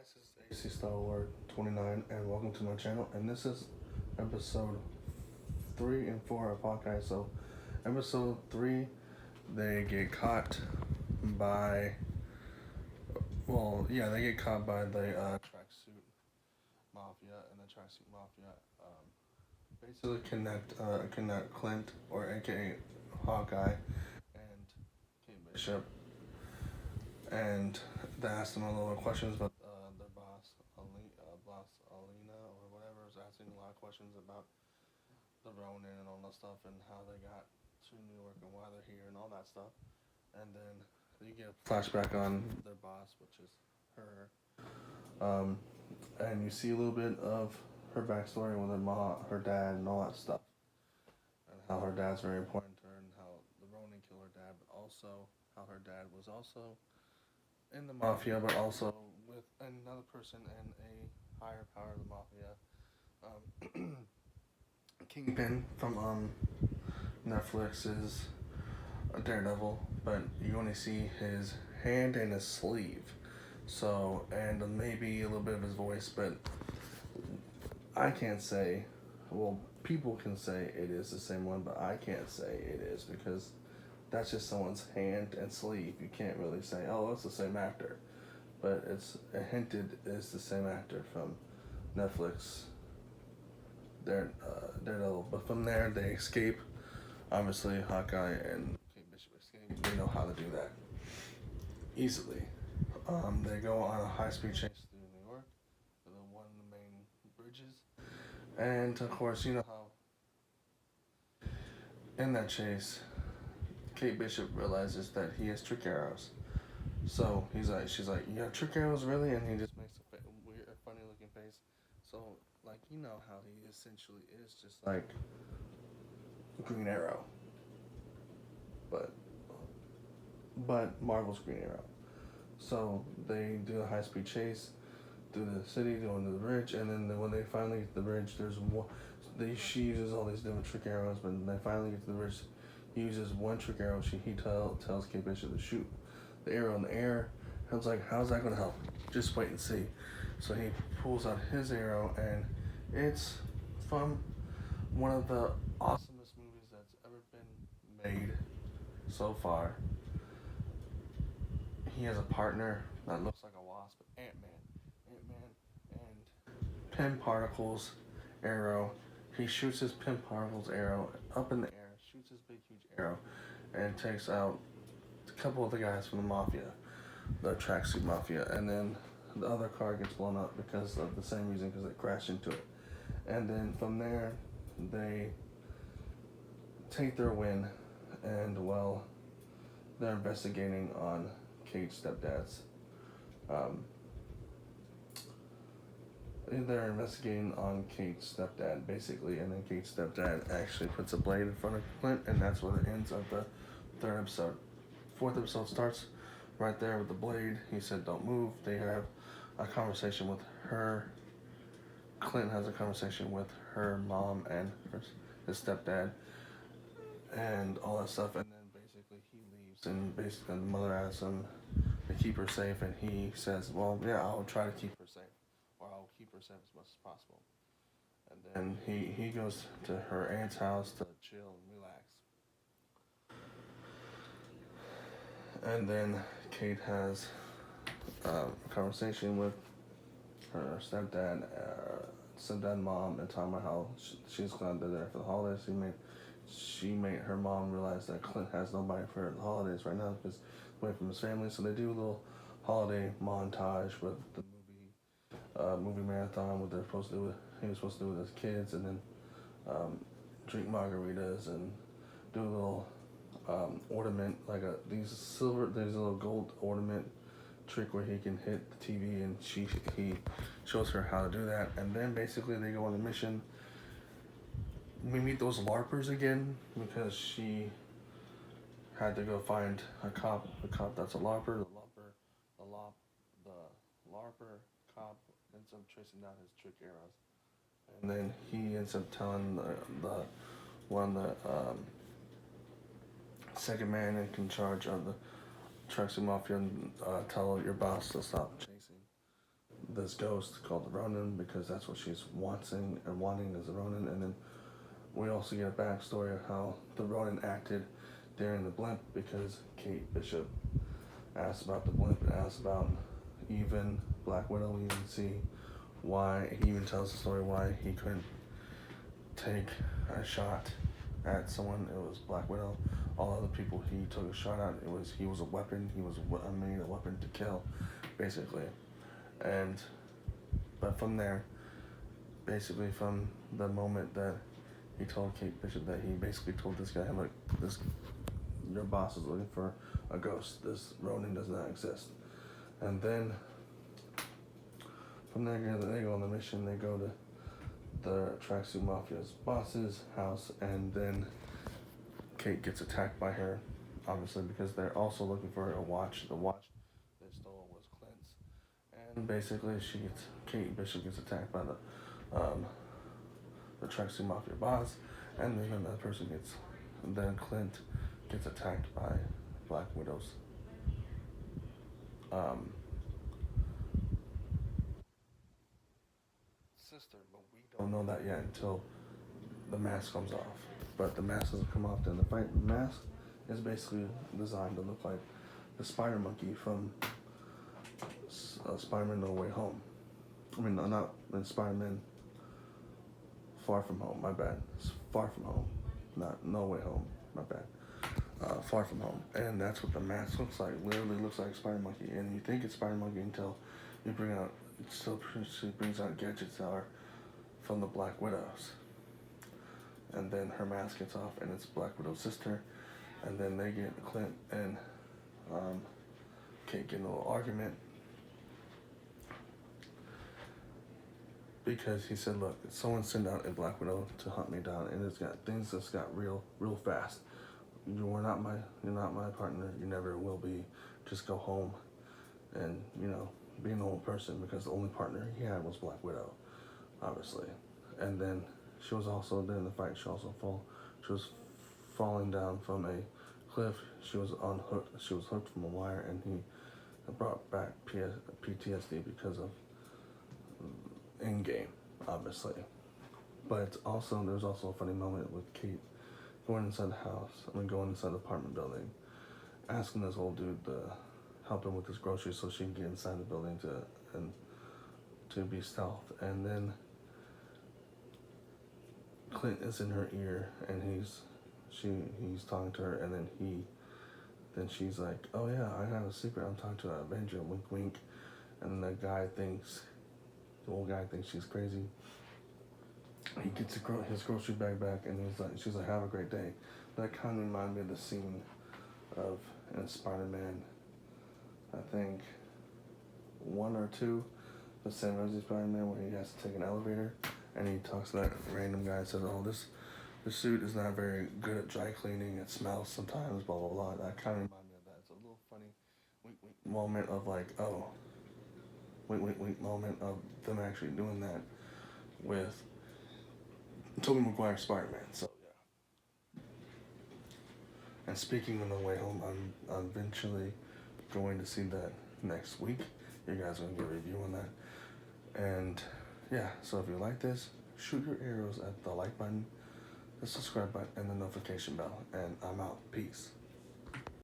This is AC Star Wars 29, and welcome to my channel. And this is episode 3 and 4 of Hawkeye. So, episode 3, they get caught by, they get caught by the tracksuit mafia, and the tracksuit mafia basically connect Clint, or aka Hawkeye, and Kate Bishop, and they asked them a little questions about their boss Alina or whatever, was asking a lot of questions about the Ronin and all that stuff and how they got to New York and why they're here and all that stuff. And then you get a flashback on their boss, which is her, and you see a little bit of her backstory with her mom, her dad, and all that stuff, and how her dad's very important to her, and how the Ronin killed her dad, but also how her dad was also in the mafia, but also with another person in a higher power of the mafia, Kingpin from Netflix's Daredevil, but you only see his hand and his sleeve, so and maybe a little bit of his voice, but I can't say. Well, people can say it is the same one, but I can't say it is because that's just someone's hand and sleeve. You can't really say, oh, it's the same actor, but it's hinted is the same actor from Netflix. Daredevil, but from there they escape. Obviously, Hawkeye and Kate Bishop escape. They know how to do that easily. They go on a high-speed chase through New York, to the one of the main bridges, and of course, you know how in that chase, Kate Bishop realizes that he has trick arrows. So she's like, you have trick arrows, really? And he just makes a weird, funny-looking face. So, like, you know how he essentially is just like Green Arrow, but Marvel's Green Arrow. So they do a high-speed chase through the city, going to the bridge, and then when they finally get to the bridge, there's one. She uses all these different trick arrows, but when they finally get to the bridge, he uses one trick arrow. Tells Kate Bishop to shoot the arrow in the air. I was like, how's that gonna help? Just wait and see. So he pulls out his arrow, and it's from one of the awesomest movies that's ever been made so far. He has a partner that looks like a wasp, Ant-Man, and Pym Particles arrow. He shoots his Pym Particles arrow up in the air, shoots his big huge arrow, and takes out a couple of the guys from the mafia, the tracksuit mafia, and then the other car gets blown up because of the same reason, because they crashed into it. And then from there, they take their win, and well, they're investigating on Kate's stepdad's. Um, they're investigating on Kate's stepdad, basically, and then Kate's stepdad actually puts a blade in front of Clint, and that's where it ends of the third episode. Fourth episode starts right there with the blade. He said, "Don't move." They have a conversation with her. Clint has a conversation with her mom and his stepdad, and all that stuff. And then basically he leaves, and basically the mother asks him to keep her safe, and he says, "Well, yeah, I'll try to keep her safe, or I'll keep her safe as much as possible." And then he goes to her aunt's house to chill and relax. And then Kate has a conversation with her stepdad mom, and talking about how she's gonna be there for the holidays. She made her mom realize that Clint has nobody for the holidays right now because away from his family. So they do a little holiday montage with the movie marathon. What they're supposed to do with he was supposed to do with his kids, and then drink margaritas and do a little ornament, like there's a little gold ornament trick where he can hit the TV, and he shows her how to do that, and then basically they go on a mission. We meet those LARPers again because she had to go find a cop that's a LARPer. The LARPer cop ends up tracing down his trick arrows, and then he ends up telling the one the second man in charge of the Tracksuit Mafia, and tell your boss to stop chasing this ghost called the Ronin because that's what she's wanting is a Ronin. And then we also get a backstory of how the Ronin acted during the blimp because Kate Bishop asked about the blimp and asked about even Black Widow. We even see why, he even tells the story why he couldn't take a shot at someone. It was Black Widow. All other people he took a shot at, he was a weapon. He was made a weapon to kill, basically. And but from there, basically from the moment that he told Kate Bishop that he basically told this guy, look, this your boss is looking for a ghost. This Ronin does not exist. And then from there, they go on the mission. They go to the Tracksuit Mafia's boss's house, and then Kate gets attacked by her, obviously, because they're also looking for a watch. The watch they stole was Clint's. And basically, Kate Bishop gets attacked by the Tracksuit Mafia boss, and then another person then Clint gets attacked by Black Widow's sister, but we don't know that yet until the mask comes off. But the mask doesn't come off during the fight. The mask is basically designed to look like the spider monkey from Spider-Man No Way Home. I mean, not Spider-Man Far From Home, my bad. It's Far From Home, not No Way Home, my bad. Far From Home. And that's what the mask looks like. Literally looks like Spider Monkey. And you think it's Spider Monkey until you she brings out gadgets that are from the Black Widows. And then her mask gets off and it's Black Widow's sister. And then they get Clint and Kate get in a little argument. Because he said, look, someone sent out a Black Widow to hunt me down, and things just got real fast. You're not my partner. You never will be. Just go home, and be a normal person, because the only partner he had was Black Widow, obviously. And then she was also during the fight. She was falling down from a cliff. She was unhooked. She was hooked from a wire, and he brought back PTSD because of Endgame, obviously. But also, there's also a funny moment with Kate going inside the apartment building, asking this old dude to help him with his groceries so she can get inside the building to be stealth. And then Clint is in her ear, and he's talking to her, and then she's like, oh yeah, I have a secret, I'm talking to an Avenger, wink wink. And then the old guy thinks she's crazy. He gets his grocery bag back, and she's like, have a great day. That kind of reminded me of the scene in Spider-Man, I think 1 or 2, the Sam Raimi Spider-Man, where he has to take an elevator, and he talks to that random guy and says, oh, this suit is not very good at dry cleaning, it smells sometimes, blah blah blah. That kind of reminded me of that. It's a little funny wink wink moment of like, oh, wink moment of them actually doing that with Tobey Maguire's Spider-Man. So yeah. And speaking of No Way Home, I'm eventually going to see that next week. You guys are gonna get a review on that. And yeah, so if you like this, shoot your arrows at the like button, the subscribe button, and the notification bell. And I'm out. Peace.